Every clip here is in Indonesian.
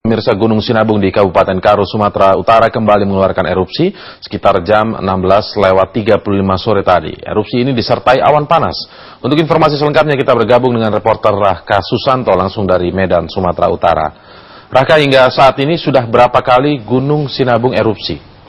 Pemirsa, Gunung Sinabung di Kabupaten Karo, Sumatera Utara kembali mengeluarkan erupsi sekitar jam 16:35 sore tadi. Erupsi ini disertai awan panas. Untuk informasi selengkapnya kita bergabung dengan reporter Rahka Susanto langsung dari Medan, Sumatera Utara. Rahka, hingga saat ini sudah berapa kali Gunung Sinabung erupsi?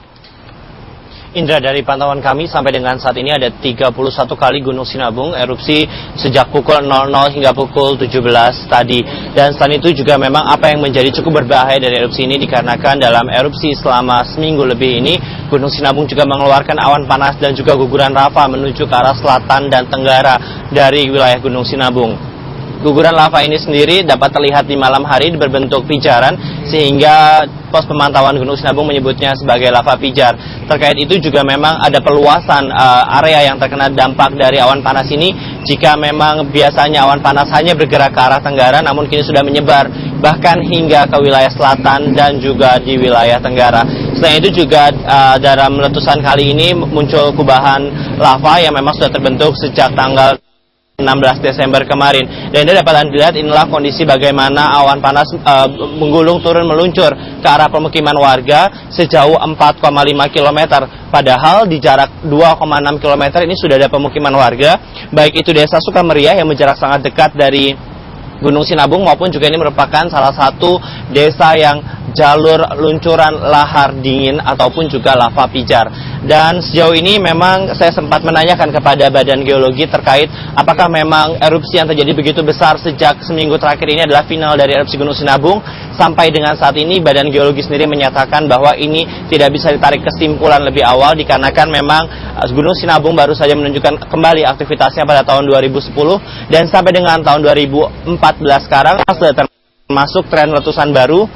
Indra, dari pantauan kami sampai dengan saat ini ada 31 kali Gunung Sinabung erupsi sejak pukul 00 hingga pukul 17 tadi. Dan selain itu juga memang apa yang menjadi cukup berbahaya dari erupsi ini dikarenakan dalam erupsi selama seminggu lebih ini Gunung Sinabung juga mengeluarkan awan panas dan juga guguran lava menuju ke arah selatan dan tenggara dari wilayah Gunung Sinabung. Guguran lava ini sendiri dapat terlihat di malam hari berbentuk pijaran sehingga pos pemantauan Gunung Sinabung menyebutnya sebagai lava pijar. Terkait itu juga memang ada perluasan area yang terkena dampak dari awan panas ini. Jika memang biasanya awan panas hanya bergerak ke arah tenggara, namun kini sudah menyebar bahkan hingga ke wilayah selatan dan juga di wilayah tenggara. Selain itu juga dalam letusan kali ini muncul kubahan lava yang memang sudah terbentuk sejak tanggal 16 Desember kemarin. Dan ini dapat Anda lihat, inilah kondisi bagaimana awan panas menggulung turun meluncur ke arah pemukiman warga sejauh 4,5 km. Padahal di jarak 2,6 km ini sudah ada pemukiman warga, baik itu desa Sukameriah yang berjarak sangat dekat dari Gunung Sinabung maupun juga ini merupakan salah satu desa yang jalur luncuran lahar dingin ataupun juga lava pijar. Dan sejauh ini memang saya sempat menanyakan kepada Badan Geologi terkait apakah memang erupsi yang terjadi begitu besar sejak seminggu terakhir ini adalah final dari erupsi Gunung Sinabung. Sampai dengan saat ini Badan Geologi sendiri menyatakan bahwa ini tidak bisa ditarik kesimpulan lebih awal dikarenakan memang Gunung Sinabung baru saja menunjukkan kembali aktivitasnya pada tahun 2010 dan sampai dengan tahun 2014 sekarang sudah termasuk tren letusan baru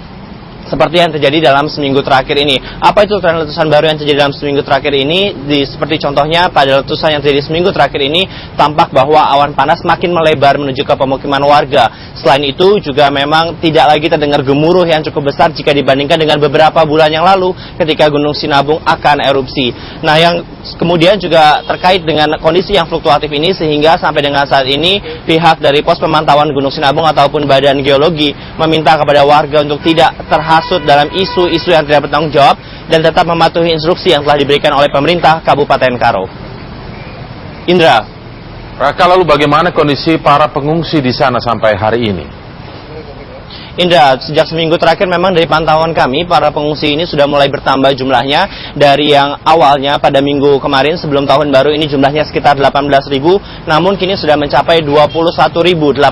seperti yang terjadi dalam seminggu terakhir ini. Apa itu tren letusan baru yang terjadi dalam seminggu terakhir ini? Seperti contohnya pada letusan yang terjadi seminggu terakhir ini, tampak bahwa awan panas makin melebar menuju ke pemukiman warga. Selain itu juga memang tidak lagi terdengar gemuruh yang cukup besar jika dibandingkan dengan beberapa bulan yang lalu ketika Gunung Sinabung akan erupsi. Nah, yang kemudian juga terkait dengan kondisi yang fluktuatif ini sehingga sampai dengan saat ini pihak dari pos pemantauan Gunung Sinabung ataupun Badan Geologi meminta kepada warga untuk tidak terhasut dalam isu-isu yang tidak bertanggung jawab dan tetap mematuhi instruksi yang telah diberikan oleh pemerintah Kabupaten Karo. Indra. Raka, lalu bagaimana kondisi para pengungsi di sana sampai hari ini? Indra, sejak seminggu terakhir memang dari pantauan kami, para pengungsi ini sudah mulai bertambah jumlahnya. Dari yang awalnya pada minggu kemarin sebelum tahun baru ini jumlahnya sekitar 18.000, namun kini sudah mencapai 21.893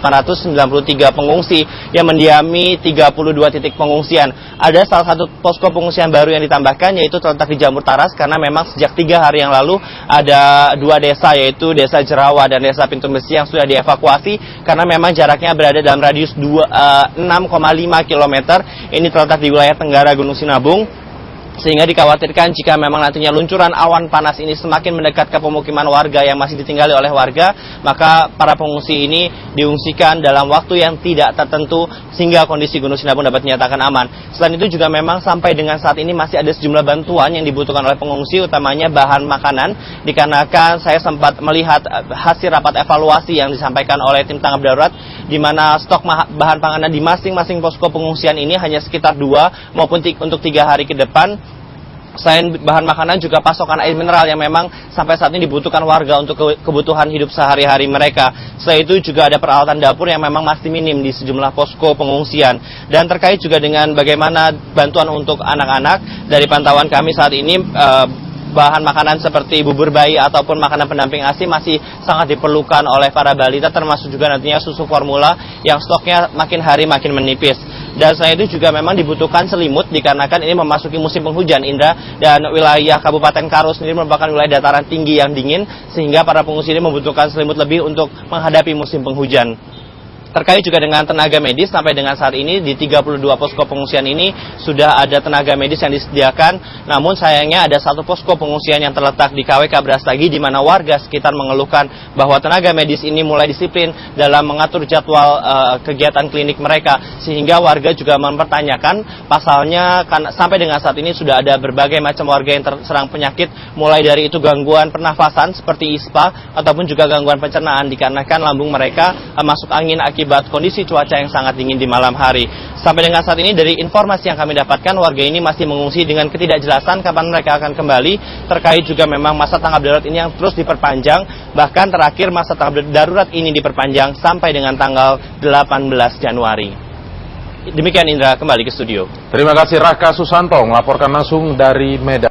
pengungsi yang mendiami 32 titik pengungsian. Ada salah satu posko pengungsian baru yang ditambahkan, yaitu terletak di Jamur Taras, karena memang sejak 3 hari yang lalu ada 2 desa, yaitu Desa Jerawa dan Desa Pintu Besi yang sudah dievakuasi, karena memang jaraknya berada dalam radius 6,5 km. Ini terletak di wilayah tenggara Gunung Sinabung, sehingga dikhawatirkan jika memang nantinya luncuran awan panas ini semakin mendekat ke pemukiman warga yang masih ditinggali oleh warga, maka para pengungsi ini diungsikan dalam waktu yang tidak tertentu sehingga kondisi Gunung Sinabung dapat dinyatakan aman. Selain itu juga memang sampai dengan saat ini masih ada sejumlah bantuan yang dibutuhkan oleh pengungsi, utamanya bahan makanan, dikarenakan saya sempat melihat hasil rapat evaluasi yang disampaikan oleh tim tanggap darurat, di mana stok bahan panganan di masing-masing posko pengungsian ini hanya sekitar 2 maupun untuk 3 hari ke depan. Selain bahan makanan juga pasokan air mineral yang memang sampai saat ini dibutuhkan warga untuk kebutuhan hidup sehari-hari mereka. Selain itu juga ada peralatan dapur yang memang masih minim di sejumlah posko pengungsian. Dan terkait juga dengan bagaimana bantuan untuk anak-anak, dari pantauan kami saat ini bahan makanan seperti bubur bayi ataupun makanan pendamping ASI masih sangat diperlukan oleh para balita, termasuk juga nantinya susu formula yang stoknya makin hari makin menipis. Dan selain itu juga memang dibutuhkan selimut dikarenakan ini memasuki musim penghujan, Indra, dan wilayah Kabupaten Karo sendiri merupakan wilayah dataran tinggi yang dingin sehingga para pengungsi ini membutuhkan selimut lebih untuk menghadapi musim penghujan. Terkait juga dengan tenaga medis, sampai dengan saat ini di 32 posko pengungsian ini sudah ada tenaga medis yang disediakan. Namun sayangnya ada satu posko pengungsian yang terletak di KWK Brastagi, di mana warga sekitar mengeluhkan bahwa tenaga medis ini mulai disiplin dalam mengatur jadwal kegiatan klinik mereka, sehingga warga juga mempertanyakan pasalnya sampai dengan saat ini sudah ada berbagai macam warga yang terserang penyakit, mulai dari itu gangguan pernafasan seperti ISPA ataupun juga gangguan pencernaan dikarenakan lambung mereka masuk angin akibat akibat kondisi cuaca yang sangat dingin di malam hari. Sampai dengan saat ini dari informasi yang kami dapatkan, warga ini masih mengungsi dengan ketidakjelasan kapan mereka akan kembali, terkait juga memang masa tanggap darurat ini yang terus diperpanjang. Bahkan terakhir masa tanggap darurat ini diperpanjang sampai dengan tanggal 18 Januari. Demikian Indra, kembali ke studio. Terima kasih Raka Susanto melaporkan langsung dari Medan.